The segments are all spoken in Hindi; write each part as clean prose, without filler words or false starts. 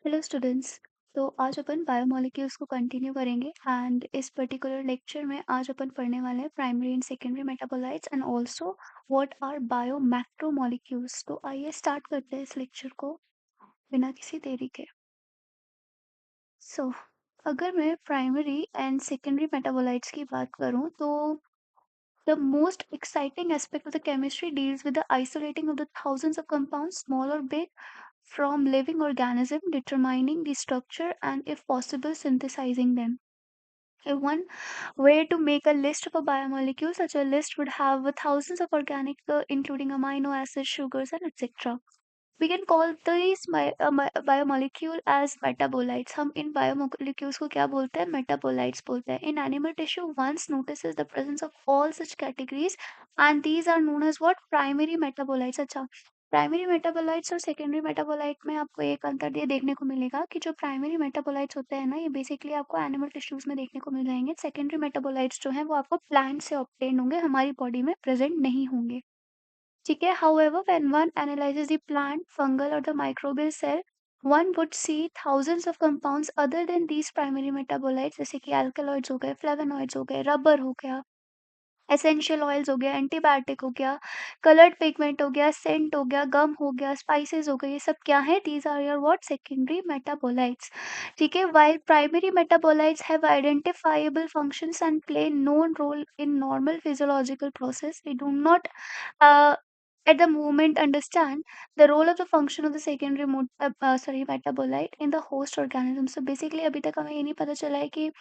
Hello students. तो आज अपन बायोमोलिक्यूल्स को कंटिन्यू करेंगे एंड इस पर्टिकुलर लेक्चर में आज अपन पढ़ने वाले हैं primary and secondary metabolites and also what are biomacromolecules. तो आइए स्टार्ट करते हैं इस लेक्चर को बिना किसी देरी के। सो अगर मैं प्राइमरी एंड सेकेंडरी मेटाबोलाइट्स की बात करूं तो the most exciting aspect of the chemistry deals with the isolating of the thousands of compounds, small or big, from living organism, determining the structure and, if possible, synthesizing them. If one were to make a list of a biomolecule, such a list would have thousands of organic, including amino acids, sugars, and etc. We can call these biomolecule as metabolites. हम इन biomolecules को क्या बोलते हैं? Metabolites बोलते हैं. In animal tissue, one notices the presence of all such categories, and these are known as what? Primary metabolites. अच्छा, प्राइमरी मेटाबोलाइट्स और सेकेंडरी मेटाबोलाइट में आपको एक अंतर ये देखने को मिलेगा कि जो प्राइमरी मेटाबोलाइट्स होते हैं ना, ये बेसिकली आपको एनिमल टिश्यूज में देखने को मिल जाएंगे। सेकेंडरी मेटाबोलाइट्स जो हैं वो आपको प्लांट से ऑब्टेन होंगे, हमारी बॉडी में प्रेजेंट नहीं होंगे। ठीक है। However, when one analyzes the plant, fungal or the microbial cell, one would see thousands of compounds other than these primary metabolites, जैसे कि alkaloids हो गए, flavonoids हो गए, रबर हो गया, एसेंशियल ऑयल्स हो गया, एंटीबायोटिक हो गया, कलर्ड पिगमेंट हो गया, सेंट हो गया, गम हो गया, स्पाइसेस हो गए, ये सब क्या है? These are your what? Secondary metabolites. ठीक है। While primary metabolites have identifiable functions and play known role in normal physiological process, we do not at the moment understand the role of the function of the secondary metabolite in the host organism. So basically अभी तक हमें ये नहीं पता चला है कि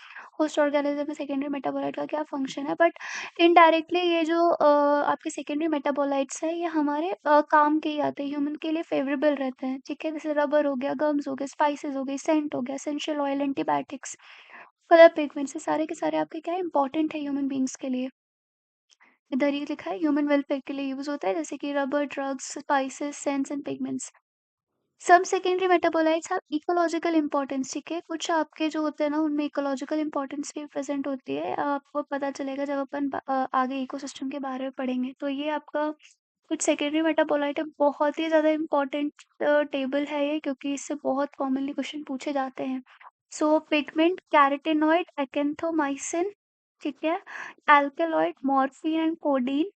होस्ट ऑर्गेनिज्म में सेकेंडरी मेटाबोलाइट का क्या फंक्शन है, बट इनडायरेक्टली ये जो आपके सेकेंडरी मेटाबोलाइट्स है ये हमारे काम के ही आते हैं, ह्यूमन के लिए फेवरेबल रहते हैं। ठीक है। जैसे रबर हो गया, गम्स हो गए, स्पाइसेस हो गई, सेंट हो गया, essential oil, antibiotics, colour pigments, ये सारे के सारे आपके क्या इंपॉर्टेंट है ह्यूमन बींग्स के लिए। इधर ही लिखा है ह्यूमन वेलफेयर के लिए यूज होता है, जैसे कि rubber, drugs, spices, scents and pigments. Some secondary metabolites have ecological importance. ठीक है। कुछ आपके जो होते हैं ना उनमें इकोलॉजिकल इंपॉर्टेंस भी प्रेजेंट होती है, आपको पता चलेगा जब अपन आगे इकोसिस्टम के बारे में पढ़ेंगे। तो ये आपका कुछ सेकेंडरी मेटाबोलाइट है, बहुत ही ज़्यादा इम्पोर्टेंट टेबल है ये, क्योंकि इससे बहुत कॉमनली क्वेश्चन पूछे जाते हैं। सो पिगमेंट, कैरोटेनॉइड, एक्एंथोमाइसिन, ठीक है, alkaloid, morphine and codeine.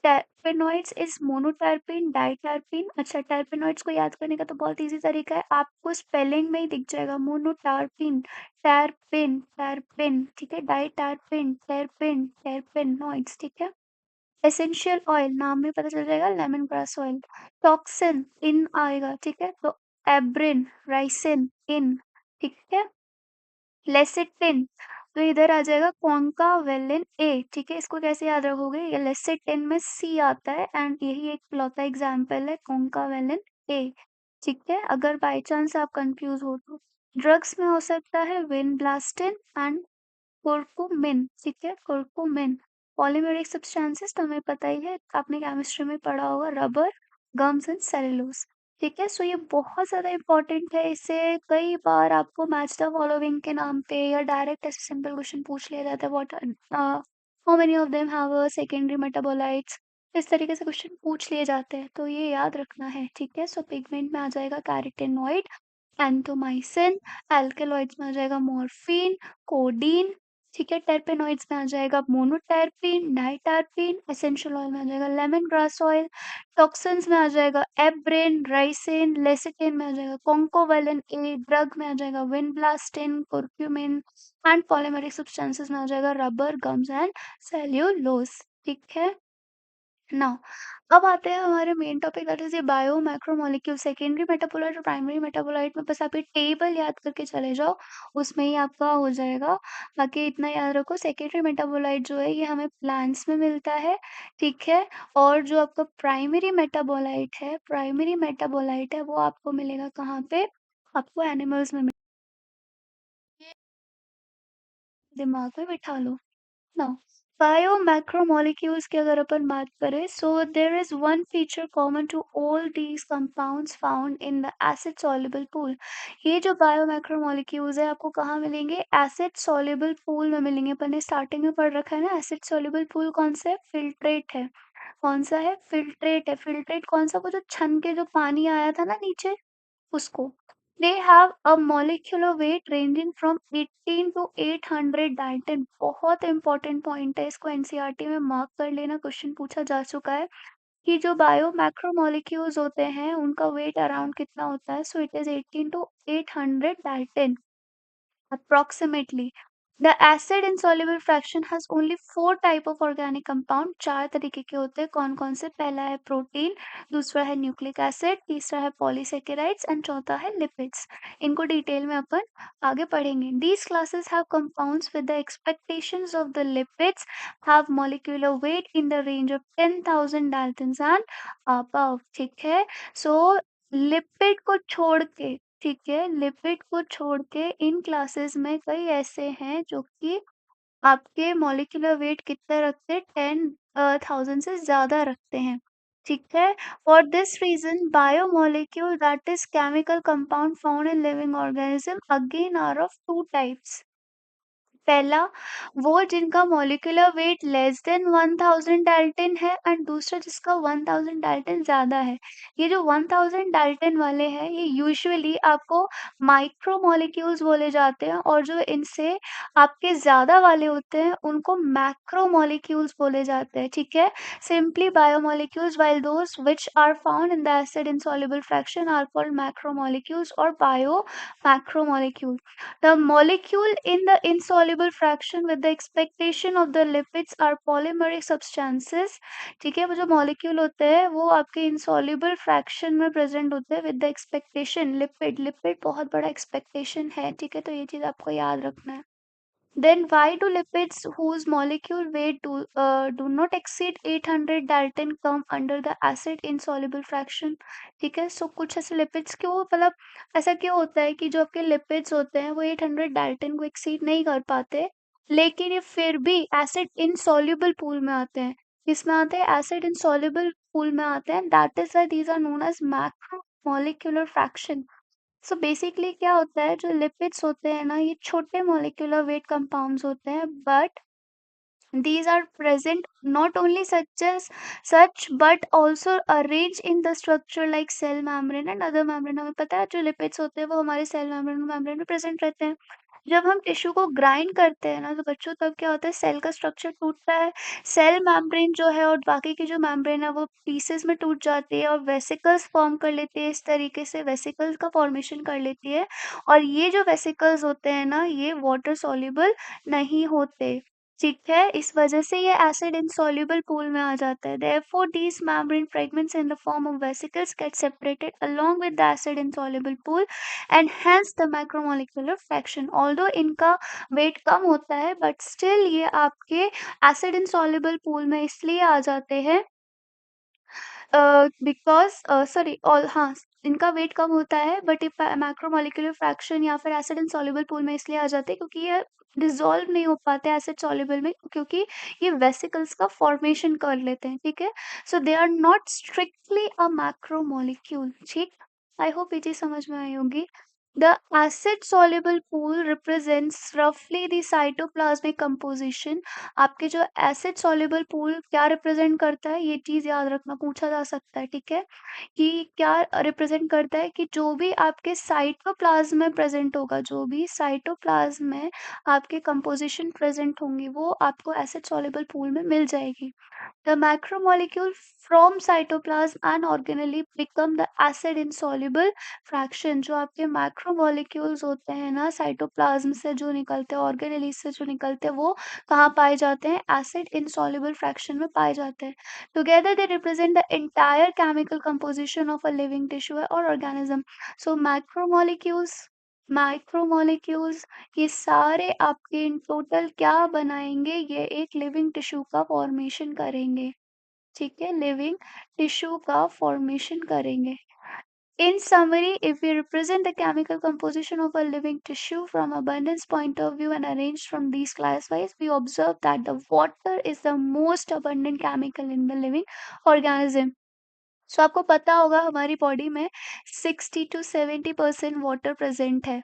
टर्पेनॉइड्स is monoterpene, diterpene. अच्छा, टर्पेनॉइड्स को याद करने का तो बहुत इजी तरीका है, आपको स्पेलिंग में ही दिख जाएगा, मोनोटर्पिन, टर्पिन, टर्पिन। ठीक है। डाइटर्पिन, टर्पिन, टर्पेनॉइड्स। ठीक है। एसेंशियल ऑयल नाम में पता चल जाएगा, लेमन ग्रास ऑयल। टॉक्सिन इन आएगा। ठीक है। तो एब्रिन, राइसिन, इन। ठीक है। लेसिटिन तो इधर आ जाएगा क्वांकावेलिन ए। ठीक है। इसको कैसे याद रखोगे? ये लेसिटिन में सी आता है एंड यही एक लौता एग्जाम्पल है क्वांकावेलिन ए। ठीक है। अगर बाई चांस आप कंफ्यूज हो तो ड्रग्स में हो सकता है विनब्लास्टिन एंड कुरकुमिन। ठीक है। कुरकुमिन। पॉलीमेरिक सब्सटेंसेस तो हमें पता ही है, आपने केमिस्ट्री में पढ़ा होगा, रबर, गम्स एंड सेलुलोज। ठीक है। सो ये बहुत ज़्यादा इम्पोर्टेंट है, इससे कई बार आपको मैच द फॉलोइंग के नाम पे या डायरेक्ट ऐसे सिंपल क्वेश्चन पूछ लिया जाता है, what how many of them have a secondary metabolites, इस तरीके से क्वेश्चन पूछ लिए जाते हैं, तो ये याद रखना है। ठीक है। सो पिगमेंट में आ जाएगा कैरोटेनॉइड, एंथोमाइसिन, एल्केलॉइड्स में आ जाएगा मॉर्फिन, कोडीन। ठीक है। टर्पेनॉइड्स में आ जाएगा मोनोटर्पिन, डाइटर्पिन। एसेंशियल ऑयल में आ जाएगा लेमन ग्रास ऑयल। टॉक्सिन्स में आ जाएगा एब्रिन, राइसिन। लेसिटिन में आ जाएगा कॉन्कोवैलेंट ए। ड्रग में आ जाएगा विनब्लास्टिन, कुरक्यूमिन। एंड पॉलीमेरिक सब्सटेंसेस में आ जाएगा रबर, गम्स एंड सेल्यूलोज। ठीक है। नाउ अब आते हैं हमारे मेन टॉपिक, दैट इज ये बायो मैक्रोमोलेक्यूल। सेकेंडरी मेटाबोलाइट और प्राइमरी मेटाबोलाइट में बस आप ये टेबल याद करके चले जाओ, उसमें ही आपका हो जाएगा। बाकी इतना याद रखो, सेकेंडरी मेटाबोलाइट जो है ये हमें प्लांट्स में मिलता है। ठीक है। और जो आपका प्राइमरी मेटाबोलाइट है वो आपको मिलेगा कहाँ पे? आपको एनिमल्स में दिमाग में बिठा लो। नाउ बायोमैक्रोमोलेक्यूल्स की अगर अपन बात करें, so there is one feature common to all these compounds found in the acid soluble pool. ये जो बायोमैक्रोमोलेक्यूल्स है आपको कहाँ मिलेंगे? एसिड सॉल्युबल पूल में मिलेंगे। अपन ने स्टार्टिंग में पढ़ रखा है ना, एसिड सॉल्युबल पूल कौन सा है? फिल्ट्रेट है। कौन सा है? फिल्ट्रेट है। फिल्ट्रेट कौन सा? वो जो छन के जो पानी आया था ना नीचे, उसको। They have a molecular weight ranging from 18 to 800 dalton. बहुत इंपॉर्टेंट पॉइंट है, इसको एनसीईआरटी में मार्क कर लेना, क्वेश्चन पूछा जा चुका है कि जो बायो मैक्रोमोलेक्यूल्स होते हैं उनका वेट अराउंड कितना होता है। So it is 18 to 800 dalton approximately. The acid insoluble fraction has only four type of organic compound। चार तरीके के होते हैं। कौन कौन से? पहला है प्रोटीन, दूसरा है न्यूक्लिक एसिड, तीसरा है पॉलीसेकेराइड्स एंड चौथा है लिपिड्स। इनको डिटेल में अपन आगे पढ़ेंगे। These classes have compounds with the expectations of the lipids have molecular weight in the range of 10,000 daltons and above। ठीक है, सो लिपिड को छोड़ के, ठीक है, लिपिड को छोड़ के इन क्लासेस में कई ऐसे हैं जो कि आपके मॉलिक्यूलर वेट कितना रखते हैं, 10,000 से ज़्यादा रखते हैं। ठीक है, for this reason biomolecule that is chemical compound found in living organism again are of two types. पहला वो जिनका molecular weight less than 1000 dalton है एंड दूसरा जिसका 1000 डाल्टन ज़्यादा है। ये जो 1000 डाल्टन वाले हैं ये यूजुअली आपको माइक्रो मॉलिक्यूल्स बोले जाते हैं और जो इनसे आपके ज़्यादा वाले होते हैं उनको मैक्रो मॉलिक्यूल्स बोले जाते हैं। ठीक है, simply biomolecules while those which are found in the acid insoluble fraction are called macromolecules or biomacromolecules। The molecule in the insoluble fraction with the expectation of the lipids are polymeric substances। ठीक है, वो जो मॉलिक्यूल होते हैं वो आपके insoluble fraction में प्रेजेंट होते हैं with the expectation lipid. Lipid बहुत बड़ा एक्सपेक्टेशन है, ठीक है, तो ये चीज़ आपको याद रखना है। Then why do lipids whose molecule weight do not exceed 800 Dalton come under the acid insoluble fraction? ठीक है, सो कुछ ऐसे लिपिड्स क्यों, मतलब ऐसा क्यों होता है कि जो आपके लिपिड्स होते हैं वो 800 डाल्टन को एक्सीड नहीं कर पाते, लेकिन ये फिर भी एसिड इनसॉल्युबल पूल में आते हैं। किसमें आते हैं? एसिड इनसॉल्युबल पूल में आते हैं। That is why these are known as macro molecular fraction. So basically क्या होता है, जो लिपिड्स होते हैं ना ये छोटे मॉलिक्यूलर वेट कंपाउंड्स होते हैं, but these are present not only such but also arranged in the structure like cell membrane and other membrane। हमें पता है जो लिपिड्स होते हैं वो हमारे सेल मेम्ब्रेन में प्रेजेंट रहते हैं। जब हम टिश्यू को ग्राइंड करते हैं ना तो बच्चों तब क्या होता है, सेल का स्ट्रक्चर टूटता है। सेल मेम्ब्रेन जो है और बाकी की जो मेम्ब्रेन है वो पीसेस में टूट जाती है और वेसिकल्स फॉर्म कर लेती है। इस तरीके से वेसिकल्स का फॉर्मेशन कर लेती है और ये जो वेसिकल्स होते हैं ना ये वाटर सॉल्युबल नहीं होते। ठीक है, इस वजह से ये एसिड इनसॉल्युबल पूल में आ जाता है। Therefore these membrane fragments in the form of vesicles get separated along with the acid insoluble pool and hence the macromolecular fraction। Although इनका वेट कम होता है बट स्टिल ये आपके एसिड इनसॉल्युबल पूल में इसलिए आ जाते हैं बिकॉज़ सॉरी ऑल हाँ, इनका वेट कम होता है बट ये मैक्रोमोलेक्युलर फ्रैक्शन या फिर एसिड इनसॉल्युबल पूल में इसलिए आ जाते हैं क्योंकि ये डिसॉल्व नहीं हो पाते एसिड सॉल्युबल में, क्योंकि ये वेसिकल्स का फॉर्मेशन कर लेते हैं। ठीक है, so they are not strictly a macromolecule. ठीक, आई होप ये चीज़ समझ में आई होगी। The acid soluble pool represents रफली द साइटोप्लाज्मिक कंपोजिशन। आपके जो एसिड सॉल्युबल पूल क्या रिप्रेजेंट करता है, ये चीज़ याद रखना, पूछा जा सकता है। ठीक है, कि क्या रिप्रेजेंट करता है कि जो भी आपके साइटोप्लाज्म में प्रेजेंट होगा, जो भी साइटोप्लाज्म में आपके कंपोजिशन प्रेजेंट होंगी वो आपको एसिड सॉल्युबल पूल में मिल जाएगी। The macromolecule from cytoplasm and organelle become the acid insoluble fraction। जो आपके macromolecules होते हैं ना साइटोप्लाज्म से जो निकलते हैं, ऑर्गेनेली से जो निकलते हैं, वो कहाँ पाए जाते हैं? एसिड इनसॉल्युबल फ्रैक्शन में पाए जाते हैं। Together they represent the entire chemical composition of a living tissue और ऑर्गेनिज्म। सो माइक्रोमोलिक्यूल्स ये सारे आपके इन टोटल क्या बनाएंगे, ये एक लिविंग टिश्यू का फॉर्मेशन करेंगे। ठीक है, लिविंग टिश्यू का फॉर्मेशन करेंगे। In summary, if we represent the chemical composition of a living tissue from abundance point of view and arranged from these class-wise, we observe that the water is the most abundant chemical in the living organism। सो आपको पता होगा हमारी बॉडी में 60 टू 70% वाटर प्रेजेंट है।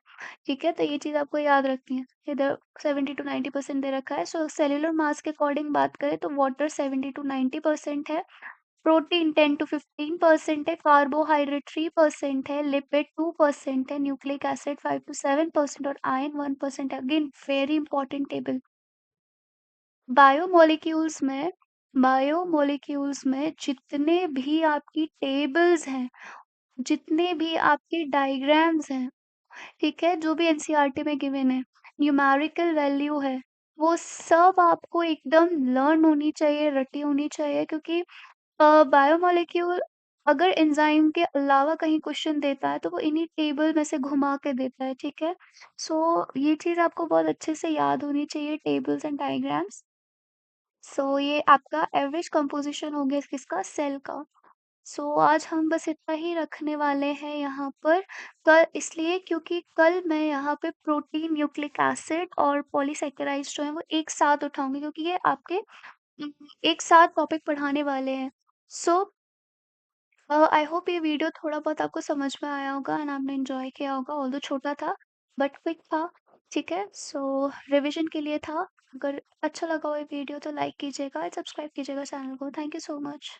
ठीक है, तो ये चीज़ आपको याद रखनी है। इधर 70 टू 90% दे रखा है। सो सेल्यूलर मास के अकॉर्डिंग बात करें तो वाटर 70 टू 90% है प्रोटीन 10 टू 15% है, कार्बोहाइड्रेट 3% है, लिपिड 2% है, न्यूक्लिक एसिड 5 टू 7% और आयरन 1% है। Again very important table. Biomolecules में बायोमोलिक्यूल्स में जितने भी आपकी टेबल्स हैं, जितने भी आपके डायग्राम्स हैं, ठीक है, जो भी एनसीईआरटी में गिवन है, न्यूमेरिकल वैल्यू है, वो सब आपको एकदम लर्न होनी चाहिए, रटी होनी चाहिए, क्योंकि बायोमोलेक्यूल अगर एंजाइम के अलावा कहीं क्वेश्चन देता है तो वो इन्हीं टेबल में से घुमा के देता है, ठीक है। सो ये चीज़ आपको बहुत अच्छे से याद होनी चाहिए, टेबल्स एंड डायग्राम्स। सो ये आपका एवरेज कंपोजिशन हो गया किसका, सेल का। सो आज हम बस इतना ही रखने वाले हैं यहाँ पर। कल इसलिए क्योंकि कल मैं यहाँ पे प्रोटीन, न्यूक्लिक एसिड और पॉलीसैकेराइड्स जो हैं वो एक साथ उठाऊँगी, क्योंकि ये आपके एक साथ टॉपिक पढ़ाने वाले हैं। सो आई होप ये वीडियो थोड़ा बहुत आपको समझ में आया होगा एंड आपने एन्जॉय किया होगा, ऑल्दो छोटा था बट क्विक था, ठीक है? सो रिविज़न के लिए था। अगर अच्छा लगा हो ये वीडियो तो लाइक कीजिएगा, सब्सक्राइब कीजिएगा चैनल को। Thank you so much.